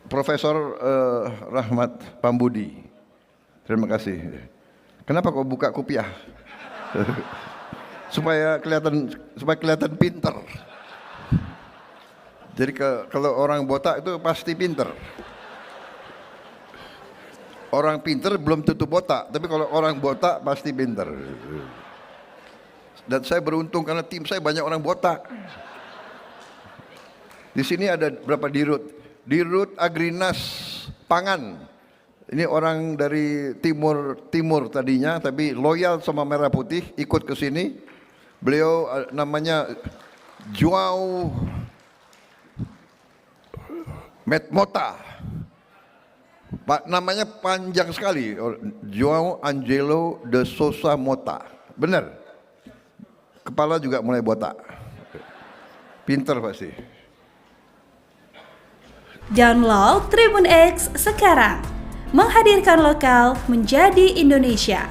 Profesor Rahmat Pambudi. Terima kasih. Kenapa kau buka kopiah? supaya kelihatan pinter. Jadi kalau orang botak itu pasti pinter. Orang pinter belum tentu botak, tapi kalau orang botak pasti pinter. Dan saya beruntung karena tim saya banyak orang botak. Di sini ada berapa dirut? Dirut Agrinas Pangan. Ini orang dari timur tadinya, tapi loyal sama Merah Putih, ikut ke sini. Beliau namanya Joao Metmota. Pak, namanya panjang sekali. Joao Angelo de Sousa Mota. Benar. Kepala juga mulai botak. Pinter pasti. Download Tribun X sekarang, menghadirkan lokal menjadi Indonesia.